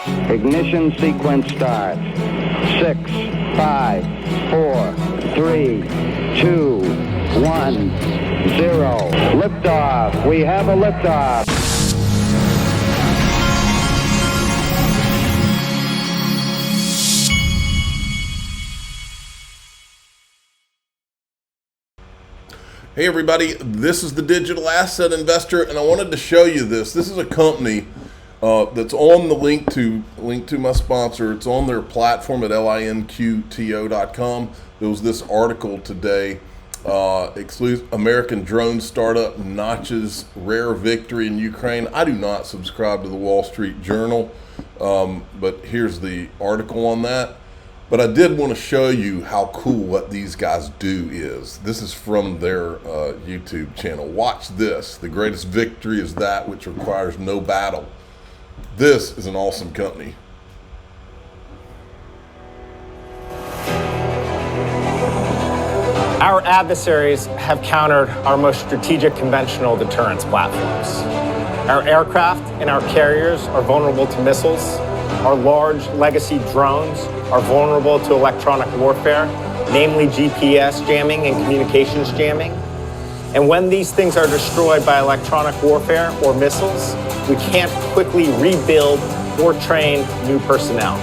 Ignition sequence start. 6, 5, 4, 3, 2, 1, 0. Liftoff. We have a liftoff. Hey everybody, this is the Digital Asset Investor, and I wanted to show you this. This is a company that's on the link to my sponsor. It's on their platform at litecoin.com. There was this article today, American drone startup notches rare victory in Ukraine. I do not subscribe to the Wall Street Journal, but here's the article on that. But I did want to show you how cool what these guys do is. This is from their YouTube channel. Watch this. The greatest victory is that which requires no battle. This is an awesome company. Our adversaries have countered our most strategic conventional deterrence platforms. Our aircraft and our carriers are vulnerable to missiles. Our large legacy drones are vulnerable to electronic warfare, namely GPS jamming and communications jamming. And when these things are destroyed by electronic warfare or missiles, we can't quickly rebuild or train new personnel.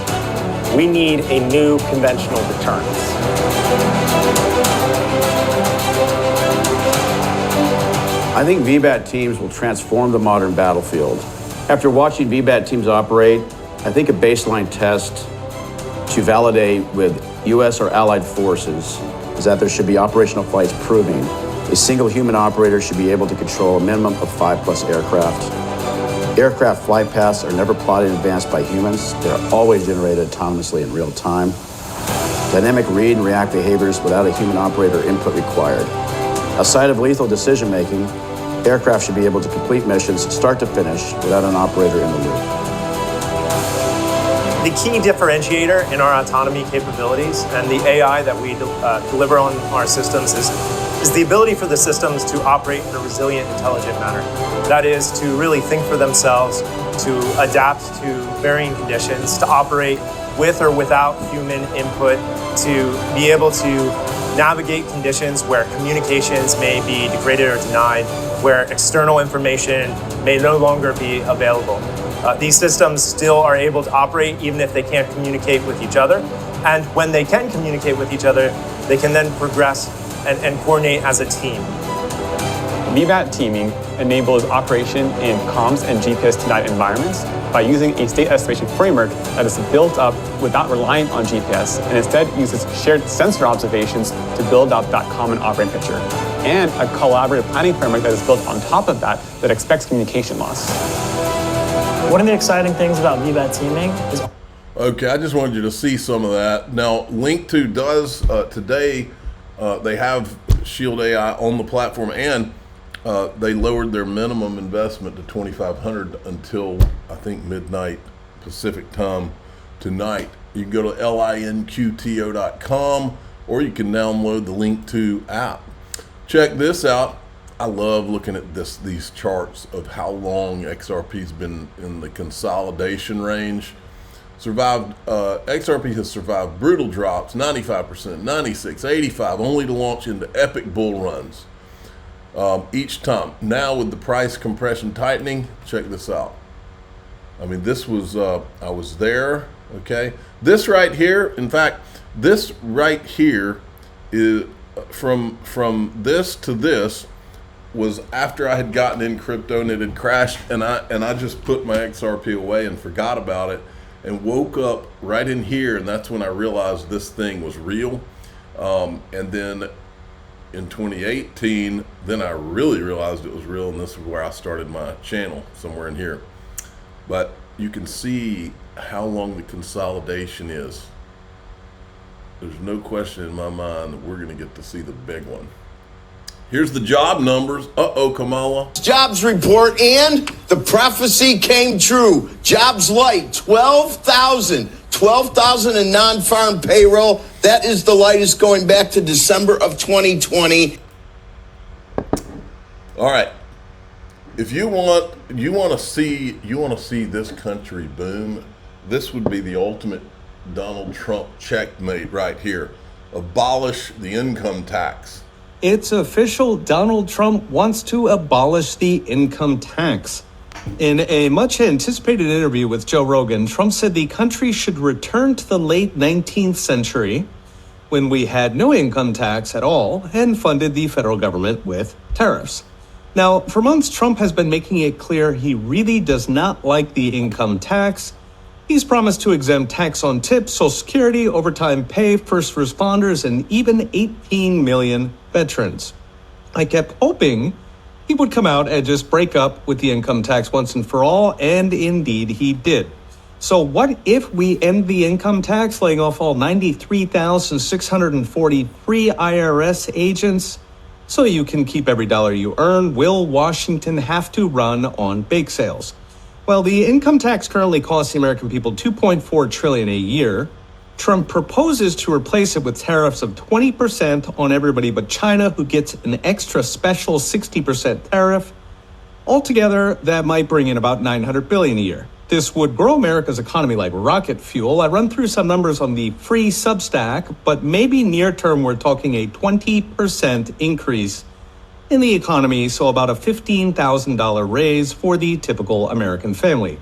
We need a new conventional deterrence. I think VBAT teams will transform the modern battlefield. After watching VBAT teams operate, I think a baseline test to validate with U.S. or allied forces is that there should be operational flights proving a single human operator should be able to control a minimum of 5+ aircraft. Aircraft flight paths are never plotted in advance by humans. They are always generated autonomously in real time. Dynamic read and react behaviors without a human operator input required. Outside of lethal decision making, aircraft should be able to complete missions start to finish without an operator in the loop. The key differentiator in our autonomy capabilities and the AI that we deliver on our systems is the ability for the systems to operate in a resilient, intelligent manner. That is, to really think for themselves, to adapt to varying conditions, to operate with or without human input, to be able to navigate conditions where communications may be degraded or denied, where external information may no longer be available. These systems still are able to operate even if they can't communicate with each other. And when they can communicate with each other, they can then progress and coordinate as a team. VBAT teaming enables operation in comms and GPS-denied environments by using a state estimation framework that is built up without relying on GPS and instead uses shared sensor observations to build up that common operating picture, and a collaborative planning framework that is built on top of that that expects communication loss. One of the exciting things about VBAT teaming is... Okay, I just wanted you to see some of that. Now, Link2 does, today, they have Shield AI on the platform, and they lowered their minimum investment to $2,500 until, I think, midnight Pacific time tonight. You can go to linqto.com, or you can download the Link2 app. Check this out. I love looking at these charts of how long XRP's been in the consolidation range. XRP has survived brutal drops, 95%, 96, 85, only to launch into epic bull runs each time. Now with the price compression tightening, check this out. I mean, this was, I was there, okay? This right here, in fact, this right here is from this to this was after I had gotten in crypto and it had crashed, and I just put my XRP away and forgot about it and woke up right in here, and that's when I realized this thing was real. And then in 2018, then I really realized it was real, and this is where I started my channel, somewhere in here. But you can see how long the consolidation is. There's no question in my mind that we're going to get to see the big one. Here's the job numbers. Uh-oh, Kamala. Jobs report, and the prophecy came true. Jobs light, 12,000 in non-farm payroll. That is the lightest going back to December of 2020. All right. If you want to see this country boom, This would be the ultimate Donald Trump checkmate right here. Abolish the income tax. It's official. Donald Trump wants to abolish the income tax. In a much anticipated interview with Joe Rogan, Trump said the country should return to the late 19th century when we had no income tax at all and funded the federal government with tariffs. Now, for months, Trump has been making it clear he really does not like the income tax. He's promised to exempt tax on tips, Social Security, overtime pay, first responders, and even 18 million veterans. I kept hoping he would come out and just break up with the income tax once and for all, and indeed he did. So what if we end the income tax, laying off all 93,643 IRS agents so you can keep every dollar you earn? Will Washington have to run on bake sales? Well, the income tax currently costs the American people $2.4 trillion a year. Trump proposes to replace it with tariffs of 20% on everybody but China, who gets an extra special 60% tariff. Altogether, that might bring in about $900 billion a year. This would grow America's economy like rocket fuel. I run through some numbers on the free Substack, but maybe near term we're talking a 20% increase in the economy, so about a $15,000 raise for the typical American family.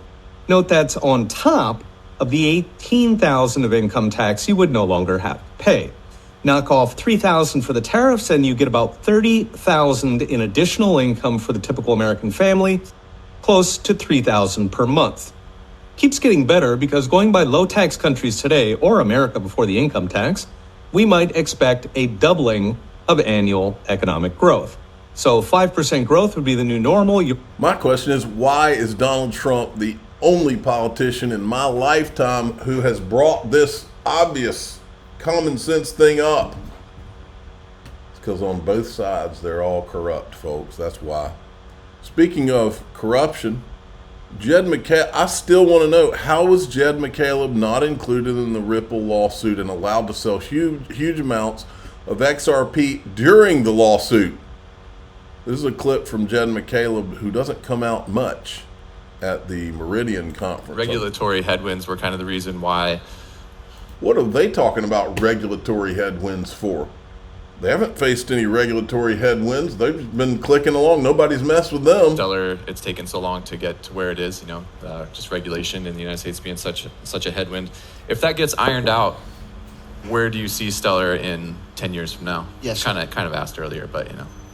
Note that's on top of the $18,000 of income tax you would no longer have to pay. Knock off $3,000 for the tariffs and you get about $30,000 in additional income for the typical American family, close to $3,000 per month. Keeps getting better because going by low tax countries today, or America before the income tax, we might expect a doubling of annual economic growth. So 5% growth would be the new normal. My question is, why is Donald Trump the only politician in my lifetime who has brought this obvious common sense thing up? It's because on both sides, they're all corrupt, folks. That's why. Speaking of corruption, Jed McCaleb, I still want to know, how was Jed McCaleb not included in the Ripple lawsuit and allowed to sell huge amounts of XRP during the lawsuit? This is a clip from Jed McCaleb, who doesn't come out much at the Meridian conference. Regulatory headwinds were kind of the reason why. What are they talking about regulatory headwinds for? They haven't faced any regulatory headwinds. They've been clicking along. Nobody's messed with them. Stellar, it's taken so long to get to where it is, just regulation in the United States being such a headwind. If that gets ironed out, where do you see Stellar in 10 years from now? Yes. Kind of asked earlier, but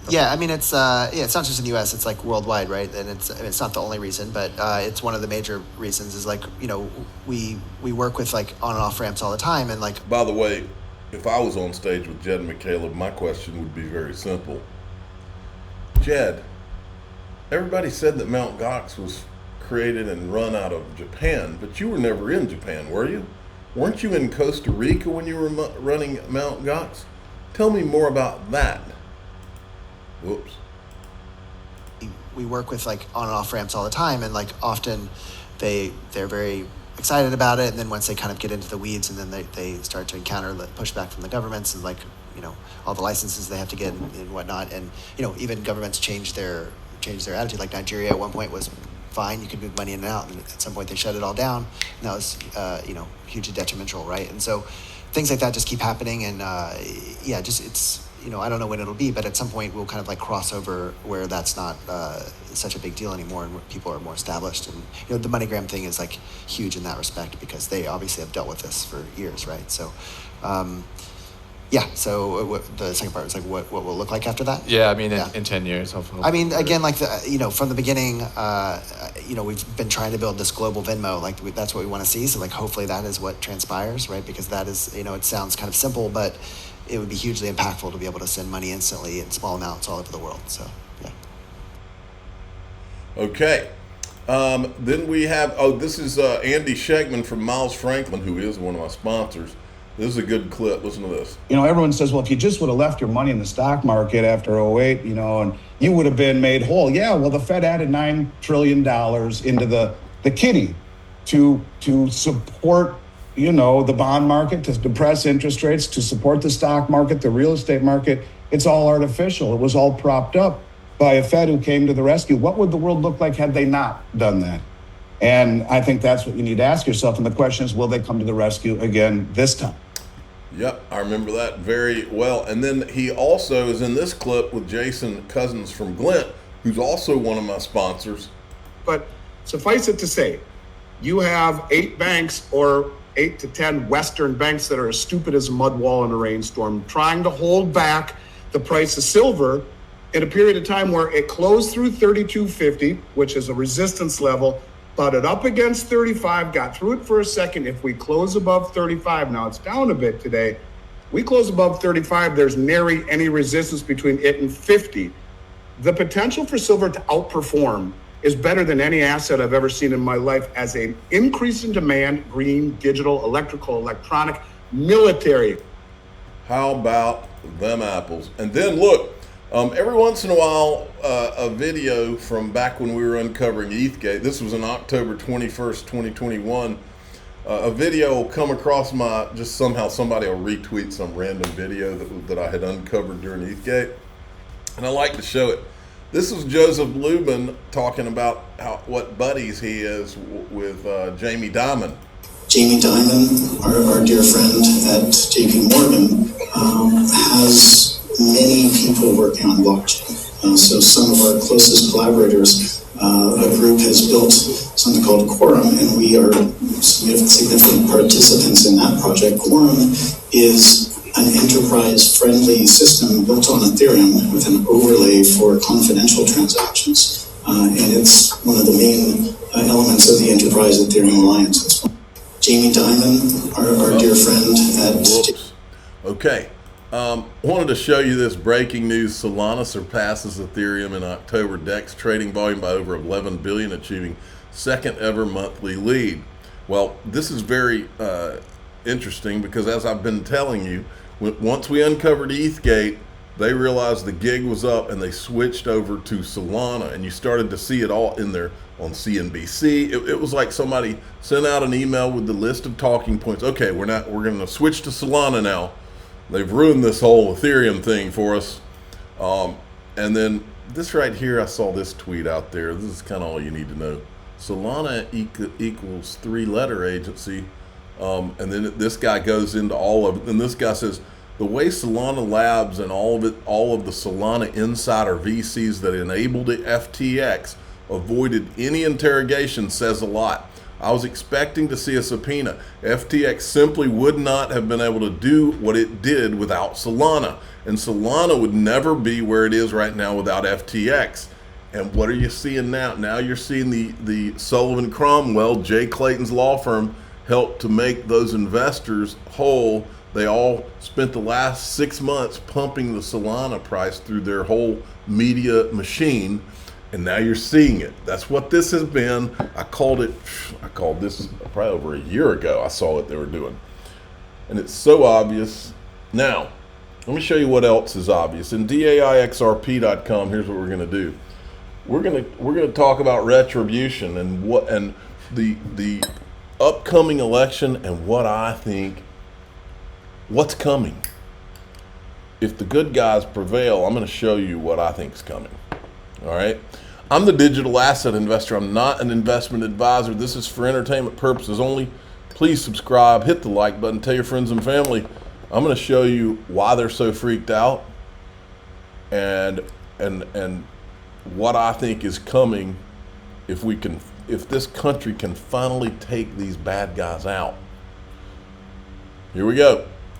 Yeah, I mean, it's not just in the U.S., it's like worldwide, right? And it's not the only reason, but it's one of the major reasons is we work with on and off ramps all the time. And by the way, if I was on stage with Jed McCaleb, my question would be very simple. Jed, everybody said that Mt. Gox was created and run out of Japan, but you were never in Japan, were you? Weren't you in Costa Rica when you were running Mt. Gox? Tell me more about that. Whoops. We work with on and off ramps all the time, and often they're very excited about it, and then once they kind of get into the weeds, and then they start to encounter the pushback from the governments and all the licenses they have to get and whatnot, and even governments change their attitude. Like Nigeria at one point was fine, you could move money in and out, and at some point they shut it all down, and that was hugely detrimental, right? And so things like that just keep happening, and it's I don't know when it'll be, but at some point we'll kind of cross over where that's not such a big deal anymore, and where people are more established. And the MoneyGram thing is huge in that respect because they obviously have dealt with this for years, right? So, So the second part was what will look like after that? Yeah, I mean, in 10 years, hopefully. I mean, again, from the beginning, we've been trying to build this global Venmo. That's what we want to see. So hopefully that is what transpires, right? Because that is, it sounds kind of simple, but it would be hugely impactful to be able to send money instantly in small amounts all over the world. So, yeah. Okay. Then we have, this is Andy Schegman from Miles Franklin, who is one of my sponsors. This is a good clip. Listen to this. Everyone says, well, if you just would have left your money in the stock market after 2008, and you would have been made whole. Yeah, well, the Fed added $9 trillion into the kitty to support the bond market, to depress interest rates, to support the stock market, the real estate market. It's all artificial. It was all propped up by a Fed who came to the rescue. What would the world look like had they not done that? And I think that's what you need to ask yourself. And the question is, will they come to the rescue again this time? Yep, I remember that very well. And then he also is in this clip with Jason Cousins from Glint, who's also one of my sponsors. But suffice it to say, you have 8 banks or 8 to 10 Western banks that are as stupid as a mud wall in a rainstorm, trying to hold back the price of silver in a period of time where it closed through 32.50, which is a resistance level, butted up against 35, got through it for a second. If we close above 35, now it's down a bit today, we close above 35, there's nary any resistance between it and 50. The potential for silver to outperform is better than any asset I've ever seen in my life as an increase in demand, green, digital, electrical, electronic, military. How about them apples? And then look, every once in a while, a video from back when we were uncovering ETHgate, this was on October 21st, 2021, a video will come across my, just somehow somebody will retweet some random video that I had uncovered during ETHgate, and I like to show it. This is Joseph Lubin talking about what buddies he is with Jamie Dimon. Jamie Dimon, our dear friend at JP Morgan, has many people working on blockchain. So some of our closest collaborators, a group has built something called Quorum, and we are significant participants in that project. Quorum is an enterprise-friendly system built on Ethereum with an overlay for confidential transactions. And it's one of the main elements of the Enterprise Ethereum Alliance. Jamie Dimon, our dear friend at... Okay. Wanted to show you this breaking news. Solana surpasses Ethereum in October. DEX trading volume by over 11 billion, achieving second ever monthly lead. Well, this is very interesting because, as I've been telling you, once we uncovered ETHgate, they realized the gig was up and they switched over to Solana, and you started to see it all in there on CNBC. It was like somebody sent out an email with the list of talking points. Okay, we're going to switch to Solana now. They've ruined this whole Ethereum thing for us. And then this right here, I saw this tweet out there. This is kind of all you need to know. Solana equals 3-letter agency. And then this guy goes into all of it. And this guy says, the way Solana Labs and all of the Solana insider VCs that enabled it, FTX, avoided any interrogation says a lot. I was expecting to see a subpoena. FTX simply would not have been able to do what it did without Solana. And Solana would never be where it is right now without FTX. And what are you seeing now? Now you're seeing the Sullivan Cromwell, Jay Clayton's law firm, help to make those investors whole. They all spent the last 6 months pumping the Solana price through their whole media machine. And now you're seeing it. That's what this has been. I called this probably over a year ago. I saw what they were doing. And it's so obvious. Now, let me show you what else is obvious. In DAIXRP.com, here's what we're going to do. We're going to talk about retribution and the upcoming election and what I think what's coming. If the good guys prevail, I'm going to show you what I think is coming. All right. I'm the digital asset investor. I'm not an investment advisor. This is for entertainment purposes only. Please subscribe, hit the like button, tell your friends and family. I'm going to show you why they're so freaked out and what I think is coming if this country can finally take these bad guys out. Here we go.